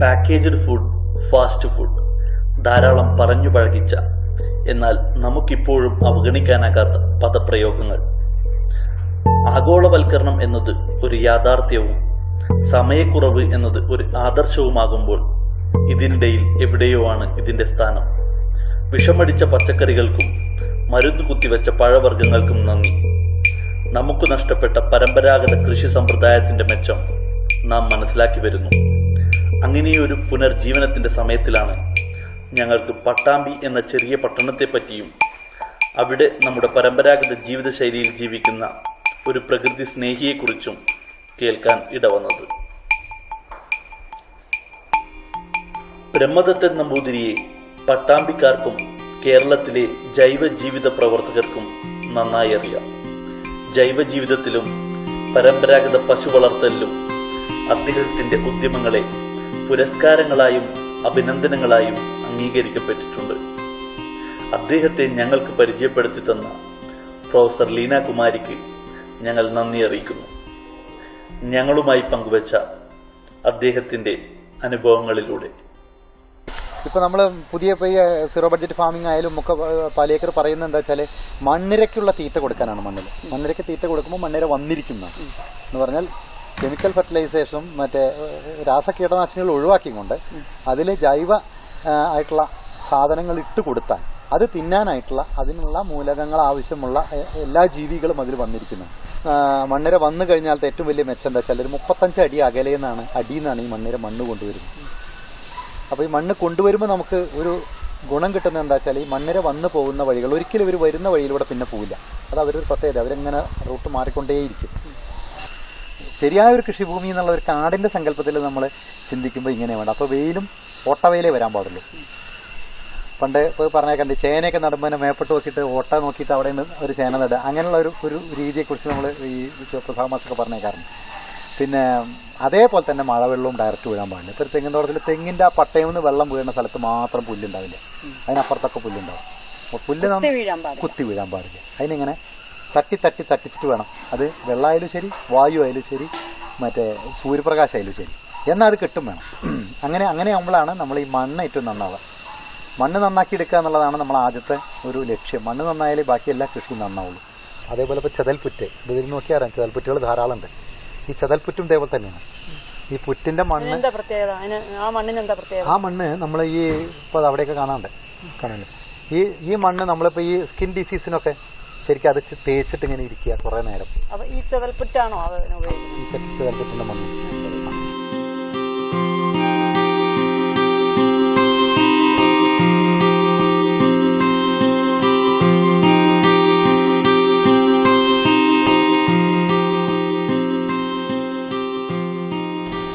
Packaged food, fast food, ധാരാളം പറഞ്ഞു പഴകിച്ച എന്നാൽ നമുക്കിപ്പോഴും അവഗണിക്കാനാകാത്ത പദപ്രയോഗങ്ങൾ. ആഗോളവൽക്കരണം എന്നത് ഒരു യാഥാർത്ഥ്യവും സമയക്കുറവ് എന്നത് ഒരു ആദർശവുമാകുമ്പോൾ ഇതിനിടയിൽ എവിടെയോ ആണ് ഇതിൻ്റെ സ്ഥാനം. വിഷമടിച്ച പച്ചക്കറികൾക്കും മരുന്ന് കുത്തിവെച്ച പഴവർഗ്ഗങ്ങൾക്കും നന്ദി. നമുക്ക് നഷ്ടപ്പെട്ട പരമ്പരാഗത കൃഷി സമ്പ്രദായത്തിൻ്റെ മെച്ചം നാം മനസ്സിലാക്കി വരുന്നു. അങ്ങനെയൊരു പുനർജീവനത്തിൻ്റെ സമയത്തിലാണ് ഞങ്ങൾക്ക് പട്ടാമ്പി എന്ന ചെറിയ പട്ടണത്തെപ്പറ്റിയും അവിടെ നമ്മുടെ പരമ്പരാഗത ജീവിതശൈലിയിൽ ജീവിക്കുന്ന ഒരു പ്രകൃതി സ്നേഹിയെക്കുറിച്ചും കേൾക്കാൻ ഇടവന്നത്. ബ്രഹ്മദത്തൻ നമ്പൂതിരിയെ പട്ടാമ്പിക്കാർക്കും കേരളത്തിലെ ജൈവ ജീവിത പ്രവർത്തകർക്കും നന്നായി അറിയാം. ജൈവ ജീവിതത്തിലും പരമ്പരാഗത പശു വളർത്തലിലും അദ്ദേഹത്തിൻ്റെ ഉദ്യമങ്ങളെ പുരസ്കാരങ്ങളായും അഭിനന്ദനങ്ങളായും അംഗീകരിക്കപ്പെട്ടിട്ടുണ്ട്. അദ്ദേഹത്തെ ഞങ്ങൾക്ക് പരിചയപ്പെടുത്തി തന്ന പ്രൊഫസർ ലീന കുമാരിക്ക് ഞങ്ങൾ നന്ദി അറിയിക്കുന്നു. ഞങ്ങളുമായി പങ്കുവച്ച അദ്ദേഹത്തിൻ്റെ അനുഭവങ്ങളിലൂടെ. ഇപ്പോൾ നമ്മൾ പുതിയ സീറോ ബഡ്ജറ്റ് ഫാമിംഗ് ആയാലും ഒക്കെ പാലേക്കർ പറയുന്നത് എന്താ വെച്ചാൽ മണ്ണിരയ്ക്കുള്ള തീറ്റ കൊടുക്കാനാണ്. മണ്ണിരയ്ക്ക് തീറ്റ കൊടുക്കുമ്പോൾ മണ്ണിര വന്നിരിക്കുന്ന എന്ന് പറഞ്ഞാൽ കെമിക്കൽ ഫെർട്ടിലൈസേഷനും മറ്റേ രാസകീടനാശിനികൾ ഒഴിവാക്കിക്കൊണ്ട് അതിൽ ജൈവ ആയിട്ടുള്ള സാധനങ്ങൾ ഇട്ട് കൊടുത്താൽ അത് തിന്നാനായിട്ടുള്ള അതിനുള്ള മൂലകങ്ങൾ ആവശ്യമുള്ള എല്ലാ ജീവികളും അതിൽ വന്നിരിക്കുന്നു. മണ്ണിര വന്നു കഴിഞ്ഞാലത്തെ ഏറ്റവും വലിയ മെച്ചം എന്താ വെച്ചാൽ ഒരു 35 അടി അകലെന്നാണ് അടിയെന്നാണ് ഈ മണ്ണ് കൊണ്ടുവരുന്നത്. അപ്പോൾ ഈ മണ്ണ് കൊണ്ടുവരുമ്പോൾ നമുക്ക് ഒരു ഗുണം കിട്ടുന്നത് എന്താ വെച്ചാൽ ഈ മണ്ണിര വന്നു പോകുന്ന വഴികൾ ഒരിക്കലും ഇവർ വരുന്ന വഴിയിലൂടെ പിന്നെ പോവില്ല. അത് അവരൊരു പ്രത്യേകത, അവരെങ്ങനെ റൂട്ട് മാറിക്കൊണ്ടേയിരിക്കും. ശരിയായ ഒരു കൃഷിഭൂമി എന്നുള്ള ഒരു കാടിന്റെ സങ്കല്പത്തിൽ നമ്മൾ ചിന്തിക്കുമ്പോൾ ഇങ്ങനെ വേണം. അപ്പോൾ വെയിലും ഓട്ടവെയിലേ വരാൻ പാടുള്ളൂ. പണ്ട് ഇപ്പോൾ പറഞ്ഞേക്കണ്ട് ചേനയൊക്കെ നടുമ്പോൾ മേപ്പെട്ട് നോക്കിയിട്ട് ഓട്ട നോക്കിയിട്ട് അവിടെ നിന്ന് ഒരു ചേന നടുക, അങ്ങനെയുള്ള ഒരു രീതിയെക്കുറിച്ച് നമ്മൾ ഈ പ്രസാദമാസൊക്കെ പറഞ്ഞേക്കാറുണ്ട്. പിന്നെ അതേപോലെ തന്നെ മഴവെള്ളവും ഡയറക്റ്റ് വീഴാൻ പാടില്ല. ഇപ്പോൾ ഒരു തെങ്ങിൻ തോട്ടത്തിൽ തെങ്ങിൻ്റെ ആ പട്ടയിൽ നിന്ന് വെള്ളം വീഴുന്ന സ്ഥലത്ത് മാത്രം പുല്ലുണ്ടാവില്ല, അതിനപ്പുറത്തൊക്കെ പുല്ലുണ്ടാവും. അപ്പോൾ പുല്ല് കുത്തി വീഴാൻ പാടില്ല. അതിനിങ്ങനെ തട്ടിച്ചിട്ട് വേണം. അത് വെള്ളമായാലും ശരി, വായു ആയാലും ശരി, മറ്റേ സൂര്യപ്രകാശമായാലും ശരി, എന്നാൽ അത് കിട്ടും വേണം. അങ്ങനെ ആകുമ്പോഴാണ് നമ്മൾ ഈ മണ്ണ് ഏറ്റവും നന്നാവുക. മണ്ണ് നന്നാക്കി എടുക്കുക എന്നുള്ളതാണ് നമ്മൾ ആദ്യത്തെ ഒരു ലക്ഷ്യം. മണ്ണ് നന്നായാലേ ബാക്കി എല്ലാ കൃഷിയും നന്നാവുള്ളൂ. അതേപോലെ ഇപ്പോൾ ചെതൽപ്പുറ്റ്, ഇതിൽ നോക്കിയാൽ അറിയാം ചെതൽപ്പുറ്റുകൾ ധാരാളം ഉണ്ട്. ഈ ചെതൽപ്പുറ്റും ഇതേപോലെ തന്നെയാണ്. ഈ പുറ്റിന്റെ മണ്ണ്, ആ മണ്ണ് നമ്മൾ ഈ ഇപ്പോൾ അവിടെയൊക്കെ കാണാനുണ്ട്. ഈ മണ്ണ് നമ്മളിപ്പോൾ ഈ സ്കിൻ ഡിസീസിനൊക്കെ ശരിക്കും അത് തേച്ചിട്ട് ഇങ്ങനെ ഇരിക്കുക കുറെ നേരം. ഈ ചെതൽപ്പുറ്റാണോ ഈ ചെതൽപ്പുറ്റിന്റെ മണ്ണ്.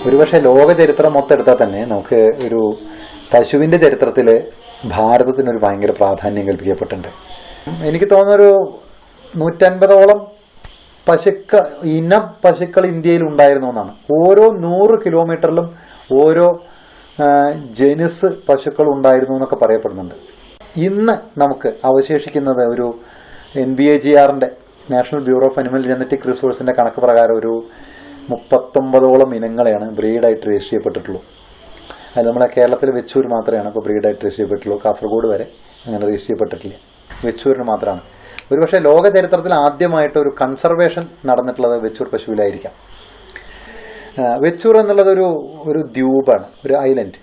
ഒരുപക്ഷെ ലോക ചരിത്രം മൊത്തം എടുത്താൽ തന്നെ നമുക്ക് ഒരു പശുവിന്റെ ചരിത്രത്തില് ഭാരതത്തിനൊരു ഭയങ്കര പ്രാധാന്യം കൽപ്പിക്കപ്പെട്ടിട്ടുണ്ട്. എനിക്ക് തോന്നുന്നൊരു 150ഓളം ഇനം പശുക്കൾ ഇന്ത്യയിൽ ഉണ്ടായിരുന്നു എന്നാണ്. ഓരോ 100 കിലോമീറ്ററിലും ഓരോ ജനുസ് പശുക്കൾ ഉണ്ടായിരുന്നു എന്നൊക്കെ പറയപ്പെടുന്നുണ്ട്. ഇന്ന് നമുക്ക് അവശേഷിക്കുന്നത് ഒരു NBAGRന്റെ national bureau of animal genetic റിസോഴ്സിന്റെ കണക്ക് പ്രകാരം ഒരു 39ഓളം ഇനങ്ങളെയാണ് ബ്രീഡായിട്ട് രജിസ്റ്റർ ചെയ്യപ്പെട്ടിട്ടുള്ളൂ. അത് നമ്മളെ കേരളത്തിൽ വെച്ചൂർ മാത്രമാണ് ഇപ്പോൾ ബ്രീഡായിട്ട് രജിസ്റ്റർ ചെയ്യപ്പെട്ടുള്ളൂ. കാസർഗോഡ് വരെ അങ്ങനെ രജിസ്റ്റർ ചെയ്യപ്പെട്ടിട്ടില്ല. വെച്ചൂരിന് മാത്രമാണ്. ഒരുപക്ഷെ ലോക ചരിത്രത്തിൽ ആദ്യമായിട്ട് ഒരു കൺസർവേഷൻ നടന്നിട്ടുള്ളത് വെച്ചൂർ പശുവിലായിരിക്കാം. വെച്ചൂർ എന്നുള്ളത് ഒരു ദ്വീപാണ്, ഒരു ഐലൻഡ്.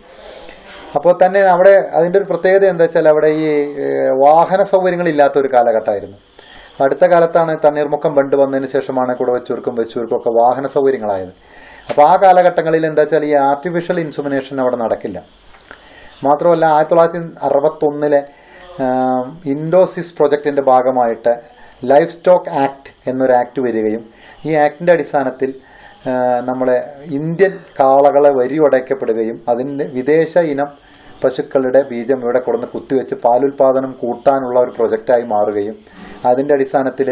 അപ്പോൾ തന്നെ അവിടെ അതിൻ്റെ ഒരു പ്രത്യേകത എന്താ വെച്ചാൽ അവിടെ ഈ വാഹന സൗകര്യങ്ങളില്ലാത്ത ഒരു കാലഘട്ടമായിരുന്നു. അടുത്ത കാലത്താണ് തണ്ണീർമുക്കം ബണ്ട് വന്നതിന് ശേഷമാണ് വെച്ചൂർക്കും ഒക്കെ വാഹന സൗകര്യങ്ങളായത്. അപ്പോൾ ആ കാലഘട്ടങ്ങളിൽ എന്താ വെച്ചാൽ ഈ ആർട്ടിഫിഷ്യൽ ഇൻസുമിനേഷൻ അവിടെ നടക്കില്ല. മാത്രമല്ല 1961 ഇൻഡോസിസ് പ്രൊജക്ടിന്റെ ഭാഗമായിട്ട് ലൈഫ് സ്റ്റോക്ക് ആക്ട് എന്നൊരു ആക്ട് വരികയും ഈ ആക്ടിന്റെ അടിസ്ഥാനത്തിൽ നമ്മളെ ഇന്ത്യൻ കാളകളെ വരിയൊടയ്ക്കപ്പെടുകയും അതിൻ്റെ വിദേശ ഇനം പശുക്കളുടെ ബീജം ഇവിടെ കൊടുന്ന് കുത്തിവെച്ച് പാലുൽപാദനം കൂട്ടാനുള്ള ഒരു പ്രൊജക്റ്റായി മാറുകയും അതിൻ്റെ അടിസ്ഥാനത്തിൽ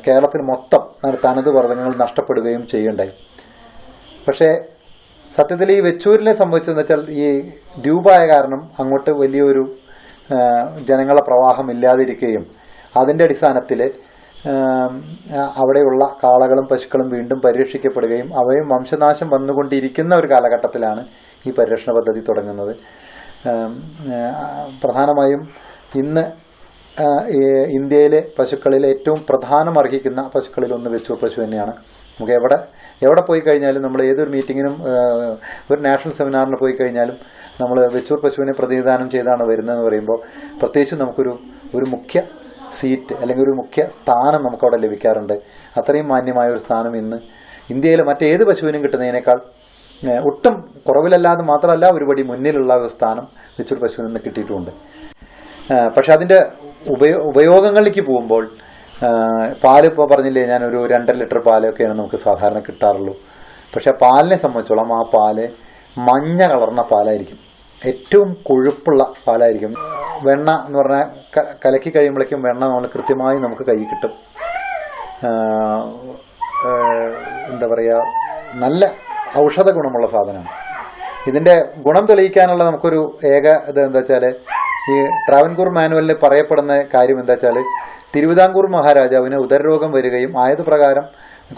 കേരളത്തിൽ മൊത്തം തനത് വർഗ്ഗങ്ങൾ നഷ്ടപ്പെടുകയും ചെയ്യുണ്ടായി. പക്ഷേ സത്യത്തിൽ ഈ വെച്ചൂരിനെ സംബന്ധിച്ചെന്ന് വെച്ചാൽ ഈ ദ്വീപായ കാരണം അങ്ങോട്ട് വലിയൊരു ജനങ്ങളെ പ്രവാഹം ഇല്ലാതിരിക്കുകയും അതിൻ്റെ അടിസ്ഥാനത്തിൽ അവിടെയുള്ള കാളകളും പശുക്കളും വീണ്ടും പരിരക്ഷിക്കപ്പെടുകയും അവയും വംശനാശം വന്നുകൊണ്ടിരിക്കുന്ന ഒരു കാലഘട്ടത്തിലാണ് ഈ പരിരക്ഷണ പദ്ധതി തുടങ്ങുന്നത്. പ്രധാനമായും ഇന്ന് ഇന്ത്യയിലെ പശുക്കളിൽ ഏറ്റവും പ്രധാനമർഹിക്കുന്ന പശുക്കളിൽ ഒന്ന് വെച്ചൂർ പശു തന്നെയാണ്. നമുക്ക് എവിടെ പോയി കഴിഞ്ഞാലും, നമ്മൾ ഏതൊരു മീറ്റിങ്ങിനും ഒരു നാഷണൽ സെമിനാറിന് പോയി കഴിഞ്ഞാലും നമ്മൾ വെച്ചൂർ പശുവിനെ പ്രതിനിധാനം ചെയ്താണ് വരുന്നതെന്ന് പറയുമ്പോൾ പ്രത്യേകിച്ച് നമുക്കൊരു മുഖ്യ സീറ്റ് അല്ലെങ്കിൽ ഒരു മുഖ്യ സ്ഥാനം നമുക്കവിടെ ലഭിക്കാറുണ്ട്. അത്രയും മാന്യമായ ഒരു സ്ഥാനം ഇന്ന് ഇന്ത്യയിലെ മറ്റേത് പശുവിനും കിട്ടുന്നതിനേക്കാൾ ഒട്ടും കുറവിലല്ലാതെ മാത്രമല്ല ഒരുപടി മുന്നിലുള്ള ഒരു സ്ഥാനം വെച്ചൂർ പശുവിൽ നിന്ന് കിട്ടിയിട്ടുമുണ്ട്. പക്ഷെ അതിൻ്റെ ഉപയോഗങ്ങളിലേക്ക് പോകുമ്പോൾ പാല് ഇപ്പോൾ പറഞ്ഞില്ലേ, ഞാനൊരു 2 ലിറ്റർ പാലൊക്കെയാണ് നമുക്ക് സാധാരണ കിട്ടാറുള്ളൂ. പക്ഷെ പാലിനെ സംബന്ധിച്ചോളം ആ പാല് മഞ്ഞ കളർന്ന പാലായിരിക്കും, ഏറ്റവും കൊഴുപ്പുള്ള പാലായിരിക്കും. വെണ്ണ എന്ന് പറഞ്ഞാൽ കലക്കി കഴിയുമ്പോഴേക്കും വെണ്ണ നമ്മൾ കൃത്യമായി നമുക്ക് കൈ കിട്ടും. എന്താ പറയുക, നല്ല ഔഷധ ഗുണമുള്ള സാധനമാണ്. ഇതിൻ്റെ ഗുണം തെളിയിക്കാനുള്ള നമുക്കൊരു ഇത് എന്താ വെച്ചാൽ, ഈ ട്രാവൻകൂർ മാനുവലിൽ പറയപ്പെടുന്ന കാര്യം എന്താ വെച്ചാൽ, തിരുവിതാംകൂർ മഹാരാജാവിന് ഉദരരോഗം വരികയും ആയത് പ്രകാരം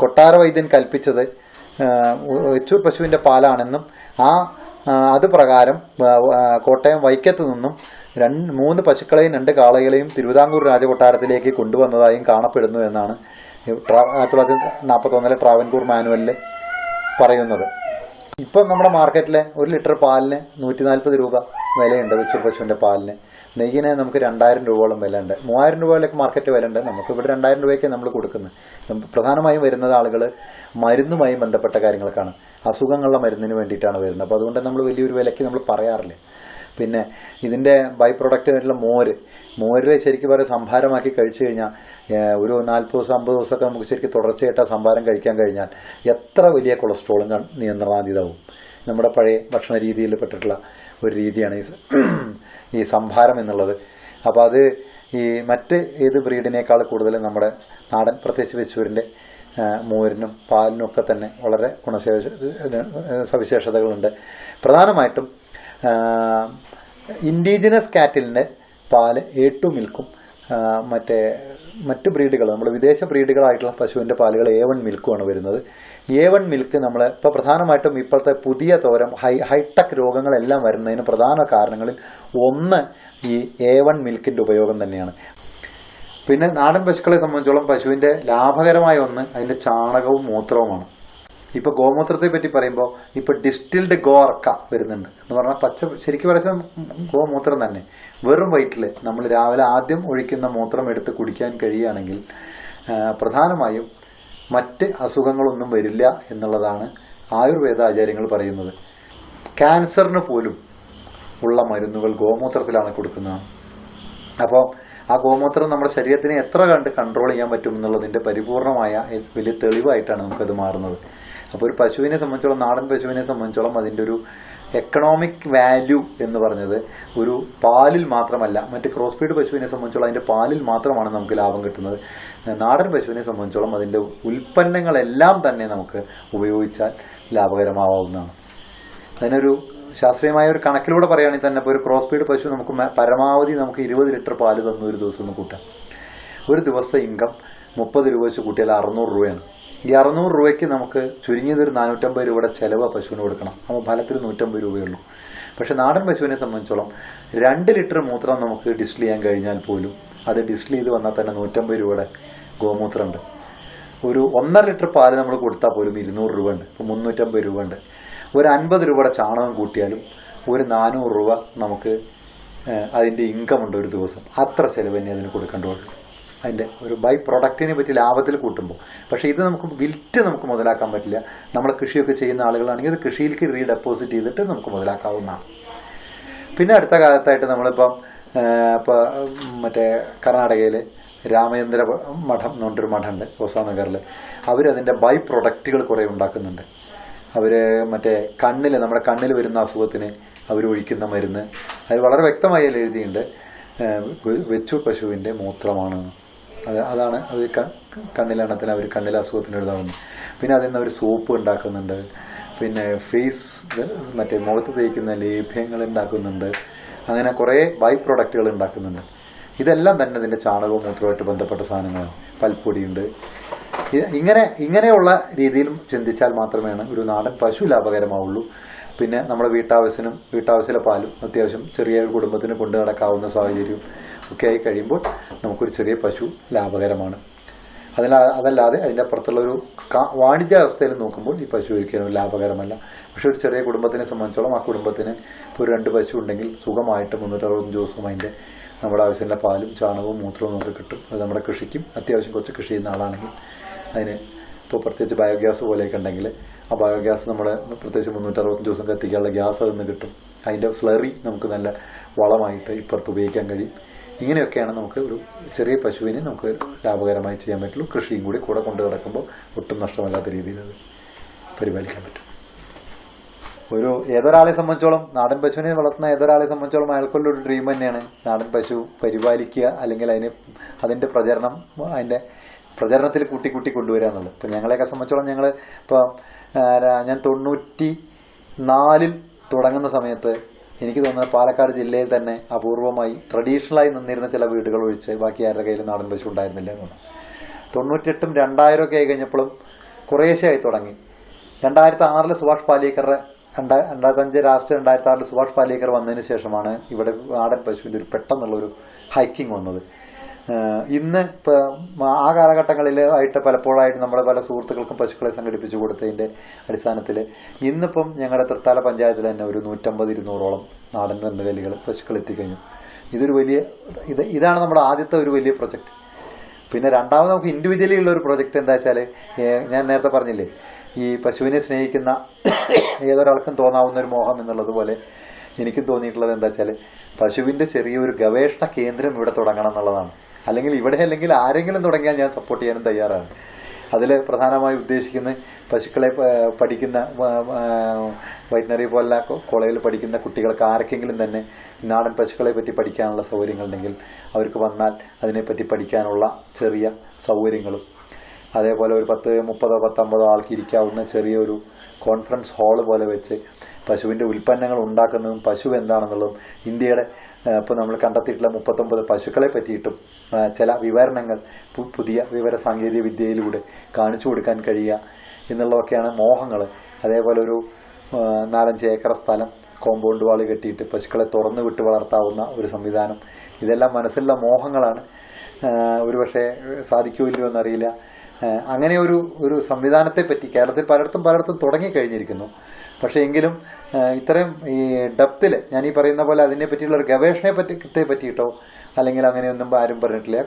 കൊട്ടാര വൈദ്യൻ കൽപ്പിച്ചത് വെച്ചൂർ പശുവിൻ്റെ പാലാണെന്നും അത് പ്രകാരം കോട്ടയം വൈക്കത്ത് നിന്നും 3 പശുക്കളെയും 2 കാളകളെയും തിരുവിതാംകൂർ രാജകൊട്ടാരത്തിലേക്ക് കൊണ്ടുവന്നതായും കാണപ്പെടുന്നു എന്നാണ് 1941 ട്രാവൻകൂർ മാനുവലിൽ പറയുന്നത്. ഇപ്പം നമ്മുടെ മാർക്കറ്റിൽ 1 ലിറ്റർ പാലിന് 140 രൂപ വിലയുണ്ട്. വെച്ചൂർ പശുവിൻ്റെ പാലിന്. നെയ്യിന് നമുക്ക് 2000 രൂപയോളം വിലയുണ്ട്. 3000 രൂപയിലേക്ക് മാർക്കറ്റ് വിലയുണ്ട്. നമുക്കിവിടെ 2000 രൂപയ്ക്ക് നമ്മൾ കൊടുക്കുന്നത്. പ്രധാനമായും വരുന്നത് ആളുകൾ മരുന്നുമായി ബന്ധപ്പെട്ട കാര്യങ്ങൾക്കാണ്, അസുഖങ്ങളുടെ മരുന്നിന് വേണ്ടിയിട്ടാണ് വരുന്നത്. അപ്പോൾ അതുകൊണ്ട് നമ്മൾ വലിയൊരു വിലയ്ക്ക് നമ്മൾ പറയാറില്ല. പിന്നെ ഇതിൻ്റെ ബൈ പ്രൊഡക്റ്റ് ആയിട്ടുള്ള മോര് ശരിക്കും പറയാൻ സംഭാരമാക്കി കഴിച്ചു കഴിഞ്ഞാൽ ഒരു 40 ദിവസം 50 ദിവസമൊക്കെ നമുക്ക് ശരിക്കും തുടർച്ചയായിട്ട് ആ സംഭാരം കഴിക്കാൻ കഴിഞ്ഞാൽ എത്ര വലിയ കൊളസ്ട്രോളും നിയന്ത്രണാതീതവും. നമ്മുടെ പഴയ ഭക്ഷണ രീതിയിൽ പെട്ടിട്ടുള്ള ഒരു രീതിയാണ് ഈ സംഭാരം എന്നുള്ളത്. അപ്പോൾ അത് ഈ മറ്റ് ഏത് ബ്രീഡിനേക്കാൾ കൂടുതൽ നമ്മുടെ നാടൻ, പ്രത്യേകിച്ച് വെച്ചൂരിൻ്റെ മോരിനും പാലിനും ഒക്കെ തന്നെ വളരെ സവിശേഷതകളുണ്ട്. പ്രധാനമായിട്ടും ഇൻഡിജിനസ് കാറ്റിലിൻ്റെ പാല് A2 മിൽക്കും മറ്റ് ബ്രീഡുകൾ, നമ്മൾ വിദേശ ബ്രീഡുകളായിട്ടുള്ള പശുവിൻ്റെ പാലുകൾ A1 മിൽക്കുമാണ് വരുന്നത്. A1 മിൽക്ക് നമ്മൾ ഇപ്പോൾ പ്രധാനമായിട്ടും ഇപ്പോഴത്തെ പുതിയ തോരം ഹൈടെക് രോഗങ്ങളെല്ലാം വരുന്നതിന് പ്രധാന കാരണങ്ങളിൽ ഒന്ന് ഈ A1 മിൽക്കിൻ്റെ ഉപയോഗം തന്നെയാണ്. പിന്നെ നാടൻ പശുക്കളെ സംബന്ധിച്ചോളം പശുവിൻ്റെ ലാഭകരമായ ഒന്ന് അതിൻ്റെ ചാണകവും മൂത്രവുമാണ്. ഇപ്പോൾ ഗോമൂത്രത്തെ പറ്റി പറയുമ്പോൾ ഇപ്പോൾ ഡിസ്റ്റിൽഡ് ഗോർക്ക വരുന്നുണ്ട് എന്ന് പറഞ്ഞാൽ ശരിക്കും പറയുന്നത് ഗോമൂത്രം തന്നെ വെറും വയറ്റിൽ നമ്മൾ രാവിലെ ആദ്യം ഒഴിക്കുന്ന മൂത്രം എടുത്ത് കുടിക്കാൻ കഴിയുകയാണെങ്കിൽ പ്രധാനമായും മറ്റ് അസുഖങ്ങളൊന്നും വരില്ല എന്നുള്ളതാണ് ആയുർവേദ ആചാര്യങ്ങൾ പറയുന്നത്. ക്യാൻസറിന് പോലും ഉള്ള മരുന്നുകൾ ഗോമൂത്രത്തിലാണ് കൊടുക്കുന്നതാണ്. അപ്പോൾ ആ ഗോമൂത്രം നമ്മുടെ ശരീരത്തിനെ എത്ര കണ്ട് കൺട്രോൾ ചെയ്യാൻ പറ്റും എന്നുള്ളതിൻ്റെ പരിപൂർണമായ വലിയ തെളിവായിട്ടാണ് നമുക്കത് മാറുന്നത്. അപ്പോൾ ഒരു പശുവിനെ സംബന്ധിച്ചോളം, നാടൻ പശുവിനെ സംബന്ധിച്ചോളം അതിൻ്റെ ഒരു എക്കണോമിക് വാല്യൂ എന്ന് പറഞ്ഞത് ഒരു പാലിൽ മാത്രമല്ല. മറ്റ് ക്രോസ് ബ്രീഡ് പശുവിനെ സംബന്ധിച്ചോളം അതിൻ്റെ പാലിൽ മാത്രമാണ് നമുക്ക് ലാഭം കിട്ടുന്നത്. നാടൻ പശുവിനെ സംബന്ധിച്ചോളം അതിൻ്റെ ഉൽപ്പന്നങ്ങളെല്ലാം തന്നെ നമുക്ക് ഉപയോഗിച്ചാൽ ലാഭകരമാവുന്നതാണ്. അതിനൊരു ശാസ്ത്രീയമായ ഒരു കണക്കിലൂടെ പറയുകയാണെങ്കിൽ തന്നെ ഇപ്പോൾ ഒരു ക്രോസ് ബ്രീഡ് പശു നമുക്ക് പരമാവധി നമുക്ക് 20 ലിറ്റർ പാല് തന്നു ഒരു ദിവസം ഒന്ന് കൂട്ടാം. ഒരു ദിവസം ഇൻകം 30 രൂപ വെച്ച് കൂട്ടിയാൽ 600 രൂപയാണ്. ഈ 600 രൂപയ്ക്ക് നമുക്ക് ചുരുങ്ങിയതൊരു 450 രൂപയുടെ ചിലവ് പശുവിന് കൊടുക്കണം. അപ്പോൾ ഫലത്തിൽ 150 രൂപയുള്ളൂ. പക്ഷെ നാടൻ പശുവിനെ സംബന്ധിച്ചോളം 2 ലിറ്റർ മൂത്രം നമുക്ക് ഡിസ്റ്റിൽ ചെയ്യാൻ കഴിഞ്ഞാൽ പോലും അത് ഡിസ്റ്റിൽ ചെയ്ത് വന്നാൽ തന്നെ 150 രൂപയുടെ ഗോമൂത്രമുണ്ട്. ഒരു 1.5 ലിറ്റർ പാല് നമ്മൾ കൊടുത്താൽ പോലും 200 രൂപ ഉണ്ട്. ഇപ്പോൾ 350 രൂപ ഉണ്ട്. ഒരു 50 രൂപയുടെ ചാണകം കൂട്ടിയാലും ഒരു 400 രൂപ നമുക്ക് അതിൻ്റെ ഇൻകം ഉണ്ട് ഒരു ദിവസം. അത്ര ചിലവ് തന്നെ അതിന് കൊടുക്കേണ്ടതുള്ളൂ. അതിൻ്റെ ഒരു ബൈ പ്രൊഡക്റ്റിനെ പറ്റി ലാഭത്തിൽ കൂട്ടുമ്പോൾ. പക്ഷേ ഇത് നമുക്ക് വിൽറ്റ് നമുക്ക് മുതലാക്കാൻ പറ്റില്ല. നമ്മൾ കൃഷിയൊക്കെ ചെയ്യുന്ന ആളുകളാണെങ്കിൽ അത് കൃഷിയിലേക്ക് റീഡെപ്പോസിറ്റ് ചെയ്തിട്ട് നമുക്ക് മുതലാക്കാവുന്നതാണ്. പിന്നെ അടുത്ത കാലത്തായിട്ട് നമ്മളിപ്പം മറ്റേ കർണാടകയിൽ രാമചന്ദ്ര മഠം എന്ന് പറഞ്ഞൊരു മഠമുണ്ട് ഹോസാനഗറിൽ. അവരതിൻ്റെ ബൈ പ്രൊഡക്റ്റുകൾ കുറേ ഉണ്ടാക്കുന്നുണ്ട്. അവർ മറ്റേ നമ്മുടെ കണ്ണിൽ വരുന്ന അസുഖത്തിന് അവർ ഒഴിക്കുന്ന മരുന്ന് അത് വളരെ വ്യക്തമായി എഴുതിയിട്ടുണ്ട്. വെച്ചൂർ പശുവിൻ്റെ മൂത്രമാണ്. അതാണ് അവർ കണ്ണിലെണ്ണത്തിന് അവർ കണ്ണിലെ അസുഖത്തിന് എഴുതാവുന്നത്. പിന്നെ അതിൽ നിന്ന് അവർ സോപ്പ് ഉണ്ടാക്കുന്നുണ്ട്. പിന്നെ ഫേസ് മറ്റേ മുഖത്ത് തേക്കുന്ന ലേഹ്യങ്ങൾ ഉണ്ടാക്കുന്നുണ്ട്. അങ്ങനെ കുറേ ബൈ പ്രൊഡക്റ്റുകൾ ഉണ്ടാക്കുന്നുണ്ട്. ഇതെല്ലാം തന്നെ ഇതിൻ്റെ ചാണകവും മൂത്രവുമായിട്ട് ബന്ധപ്പെട്ട സാധനങ്ങളാണ്. പൽപ്പൊടിയുണ്ട്. ഇങ്ങനെയുള്ള രീതിയിലും ചിന്തിച്ചാൽ മാത്രമേ ഒരു നാടൻ പശു ലാഭകരമാവുള്ളൂ. പിന്നെ നമ്മുടെ വീട്ടാവശ്യത്തിലെ പാലും അത്യാവശ്യം ചെറിയ കുടുംബത്തിന് കൊണ്ടു നടക്കാവുന്ന സാഹചര്യവും ഒക്കെ ആയി കഴിയുമ്പോൾ നമുക്കൊരു ചെറിയ പശു ലാഭകരമാണ്. അതല്ലാതെ അതിൻ്റെ അപ്പുറത്തുള്ളൊരു വാണിജ്യാവസ്ഥയിൽ നോക്കുമ്പോൾ ഈ പശു ഒരിക്കലും ലാഭകരമല്ല. പക്ഷെ ഒരു ചെറിയ കുടുംബത്തിനെ സംബന്ധിച്ചോളം ആ കുടുംബത്തിന് ഇപ്പോൾ ഒരു 2 പശു ഉണ്ടെങ്കിൽ സുഖമായിട്ട് 365 ദിവസവും അതിൻ്റെ നമ്മുടെ ആവശ്യമുള്ള പാലും ചാണകവും മൂത്രവും നമുക്ക് കിട്ടും. അത് നമ്മുടെ കൃഷിക്കും അത്യാവശ്യം കുറച്ച് കൃഷി ചെയ്യുന്ന ആളാണെങ്കിൽ അതിന് ഇപ്പോൾ പ്രത്യേകിച്ച് ബയോഗ്യാസ് പോലെയൊക്കെ ഉണ്ടെങ്കിൽ ആ ബയോഗ്യാസ് നമ്മൾ പ്രത്യേകിച്ച് 365 ദിവസം കത്തിക്കാനുള്ള ഗ്യാസ് അതിൽ നിന്ന് കിട്ടും. അതിൻ്റെ സ്ലറി നമുക്ക് നല്ല വളമായിട്ട് ഇപ്പുറത്ത് ഉപയോഗിക്കാൻ കഴിയും. ഇങ്ങനെയൊക്കെയാണ് നമുക്ക് ഒരു ചെറിയ പശുവിനെ നമുക്ക് ലാഭകരമായി ചെയ്യാൻ പറ്റുള്ളൂ. കൃഷിയും കൂടി കൂടെ കൊണ്ടു നടക്കുമ്പോൾ ഒട്ടും നഷ്ടമല്ലാത്ത രീതിയിൽ അത് പരിപാലിക്കാൻ പറ്റും. ഏതൊരാളെ സംബന്ധിച്ചോളം നാടൻ പശുവിനെ വളർത്തുന്ന ഏതൊരാളെ സംബന്ധിച്ചോളം അയാൾക്കുള്ളൊരു ഡ്രീം തന്നെയാണ് നാടൻ പശു പരിപാലിക്കുക, അല്ലെങ്കിൽ അതിൻ്റെ പ്രചരണത്തിൽ കൂട്ടി കൊണ്ടുവരിക എന്നുള്ളത്. ഇപ്പം ഞങ്ങളെയൊക്കെ സംബന്ധിച്ചോളം ഞാൻ 94 തുടങ്ങുന്ന സമയത്ത് എനിക്ക് തോന്നുന്നത് പാലക്കാട് ജില്ലയിൽ തന്നെ അപൂർവമായി ട്രഡീഷണലായി നിന്നിരുന്ന ചില വീടുകൾ ഒഴിച്ച് ബാക്കി ആരുടെ കയ്യിൽ നാടൻ പശു ഉണ്ടായിരുന്നില്ല എന്ന് തോന്നുന്നു. 98ഉം 2000 ഒക്കെ ആയി കഴിഞ്ഞപ്പോഴും കുറേശ്ശെയായി തുടങ്ങി. 2006 സുഭാഷ് പാലേക്കറുടെ 2005 ലാസ്റ്റ് 2006 സുഭാഷ് പാലേക്കർ വന്നതിന് ശേഷമാണ് ഇവിടെ നാടൻ പശുവിൻ്റെ ഒരു പെട്ടെന്നുള്ളൊരു ഹൈക്കിങ് വന്നത്. ഇന്ന് ആ കാലഘട്ടങ്ങളിൽ ആയിട്ട് പലപ്പോഴായിട്ട് നമ്മുടെ പല സുഹൃത്തുക്കൾക്കും പശുക്കളെ സംഘടിപ്പിച്ചു കൊടുത്തതിൻ്റെ അടിസ്ഥാനത്തിൽ ഇന്നിപ്പം ഞങ്ങളുടെ തൃത്താല പഞ്ചായത്തിൽ തന്നെ ഒരു 150-200ഓളം നാടൻ കന്നുകാലികൾ പശുക്കൾ എത്തിക്കഴിഞ്ഞു. ഇതാണ് നമ്മുടെ ആദ്യത്തെ ഒരു വലിയ പ്രൊജക്റ്റ്. പിന്നെ രണ്ടാമത് നമുക്ക് ഇൻഡിവിജ്വലി ഉള്ള ഒരു പ്രൊജക്റ്റ് എന്താ വെച്ചാൽ, ഞാൻ നേരത്തെ പറഞ്ഞില്ലേ, ഈ പശുവിനെ സ്നേഹിക്കുന്ന ഏതൊരാൾക്കും തോന്നാവുന്ന ഒരു മോഹം എന്നുള്ളതുപോലെ എനിക്കും തോന്നിയിട്ടുള്ളത് എന്താ വെച്ചാൽ പശുവിൻ്റെ ചെറിയൊരു ഗവേഷണ കേന്ദ്രം ഇവിടെ തുടങ്ങണം എന്നുള്ളതാണ്. അല്ലെങ്കിൽ ആരെങ്കിലും തുടങ്ങിയാൽ ഞാൻ സപ്പോർട്ട് ചെയ്യാനും തയ്യാറാണ്. അതിൽ പ്രധാനമായി ഉദ്ദേശിക്കുന്ന പശുക്കളെ പഠിക്കുന്ന വെറ്റിനറി പോലുള്ള കോളേജിൽ പഠിക്കുന്ന കുട്ടികൾക്ക് ആർക്കെങ്കിലും തന്നെ നാടൻ പശുക്കളെ പറ്റി പഠിക്കാനുള്ള സൗകര്യങ്ങളുണ്ടെങ്കിൽ അവർക്ക് വന്നാൽ അതിനെപ്പറ്റി പഠിക്കാനുള്ള ചെറിയ സൗകര്യങ്ങളും, അതേപോലെ ഒരു 10-30-50 ആൾക്ക് ഇരിക്കാവുന്ന ചെറിയൊരു കോൺഫറൻസ് ഹാള് പോലെ വെച്ച് പശുവിൻ്റെ ഉൽപ്പന്നങ്ങൾ ഉണ്ടാക്കുന്നതും പശു എന്താണെന്നുള്ളതും ഇന്ത്യയുടെ ഇപ്പോൾ നമ്മൾ കണ്ടെത്തിയിട്ടുള്ള 39 പശുക്കളെ പറ്റിയിട്ടും ചില വിവരണങ്ങൾ പുതിയ വിവര സാങ്കേതിക വിദ്യയിലൂടെ കാണിച്ചു കൊടുക്കാൻ കഴിയുക എന്നുള്ളതൊക്കെയാണ് മോഹങ്ങൾ. അതേപോലെ ഒരു 4-5 ഏക്കർ സ്ഥലം കോമ്പൗണ്ട് വാൾ കെട്ടിയിട്ട് പശുക്കളെ തുറന്നു വിട്ട് വളർത്താവുന്ന ഒരു സംവിധാനം, ഇതെല്ലാം മനസ്സിലുള്ള മോഹങ്ങളാണ്. ഒരുപക്ഷെ സാധിക്കുമല്ലോ എന്നറിയില്ല. അങ്ങനെ ഒരു സംവിധാനത്തെ പറ്റി കേരളത്തിൽ പലയിടത്തും തുടങ്ങിക്കഴിഞ്ഞിരിക്കുന്നു. പക്ഷേ എങ്കിലും ഇത്രയും ഈ ഡെപ്തിൽ ഞാൻ ഈ പറയുന്ന പോലെ അതിനെ പറ്റിയുള്ള ഒരു ഗവേഷണത്തെ പറ്റിയിട്ടോ അല്ലെങ്കിൽ അങ്ങനെയൊന്നും ആരും പറഞ്ഞിട്ടില്ല.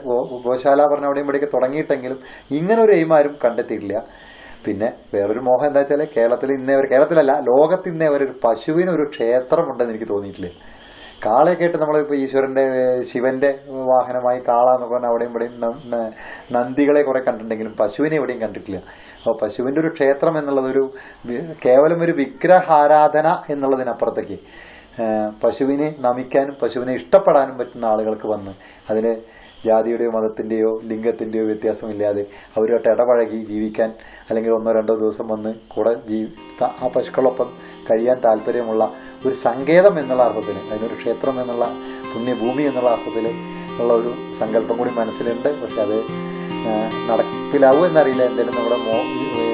ഗോശാല പറഞ്ഞ അവിടെയും ഇവിടെയൊക്കെ തുടങ്ങിയിട്ടെങ്കിലും ഇങ്ങനൊരു എയിം ആരും കണ്ടെത്തിയിട്ടില്ല. പിന്നെ വേറൊരു മോഹം എന്താ വെച്ചാൽ കേരളത്തിലല്ല ലോകത്ത് ഇന്നേ വരെ ഒരു പശുവിനൊരു ക്ഷേത്രമുണ്ടെന്ന് എനിക്ക് തോന്നിയിട്ടില്ല. കാളയൊക്കെ ആയിട്ട് നമ്മളിപ്പോൾ ശിവന്റെ വാഹനമായി കാള എന്ന് പറഞ്ഞാൽ അവിടെയും ഇവിടെയും നന്ദികളെ കുറെ കണ്ടിട്ടുണ്ടെങ്കിലും പശുവിനെ എവിടെയും കണ്ടിട്ടില്ല. അപ്പോൾ പശുവിൻ്റെ ഒരു ക്ഷേത്രം എന്നുള്ളതൊരു കേവലം ഒരു വിഗ്രഹാരാധന എന്നുള്ളതിനപ്പുറത്തേക്ക് പശുവിനെ നമിക്കാനും പശുവിനെ ഇഷ്ടപ്പെടാനും പറ്റുന്ന ആളുകൾക്ക് വന്ന് അതിന് ജാതിയുടെയോ മതത്തിൻ്റെയോ ലിംഗത്തിൻ്റെയോ വ്യത്യാസമില്ലാതെ അവരുമായിട്ട് ഇടപഴകി ജീവിക്കാൻ, അല്ലെങ്കിൽ 1-2 ദിവസം വന്ന് കൂടെ ആ പശുക്കളൊപ്പം കഴിയാൻ താല്പര്യമുള്ള ഒരു സങ്കേതം എന്നുള്ള അർത്ഥത്തിൽ, അതിനൊരു ക്ഷേത്രം എന്നുള്ള പുണ്യഭൂമി എന്നുള്ള അർത്ഥത്തിൽ ഉള്ള ഒരു സങ്കല്പം കൂടി മനസ്സിലുണ്ട്. പക്ഷെ അത് നടപ്പിലാവും എന്നറിയില്ല. എന്തായാലും നമ്മുടെ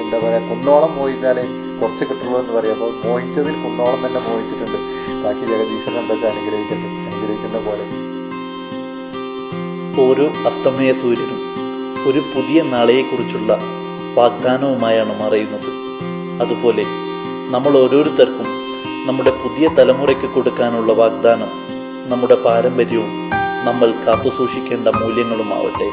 എന്താ പറയുക, കുന്നോളം മോഹിച്ചാലേ കുറച്ച് കിട്ടുള്ളൂ എന്ന് പറയും. അപ്പോൾ മോഹിച്ചതിൽ കുന്നോളം തന്നെ മോഹിച്ചിട്ടുണ്ട്. ബാക്കി ജഗദീശ്വരൻ എന്താ അനുഗ്രഹിക്കുന്ന പോലെ ഓരോ അസ്തമയ സൂര്യനും ഒരു പുതിയ നാളെയെക്കുറിച്ചുള്ള വാഗ്ദാനവുമായാണ് മറയുന്നത്. അതുപോലെ നമ്മൾ ഓരോരുത്തർക്കും നമ്മുടെ പുതിയ തലമുറയ്ക്ക് കൊടുക്കാനുള്ള വാഗ്ദാനം നമ്മുടെ പാരമ്പര്യവും നമ്മൾ കാത്തുസൂക്ഷിക്കേണ്ട മൂല്യങ്ങളുമാവട്ടെ.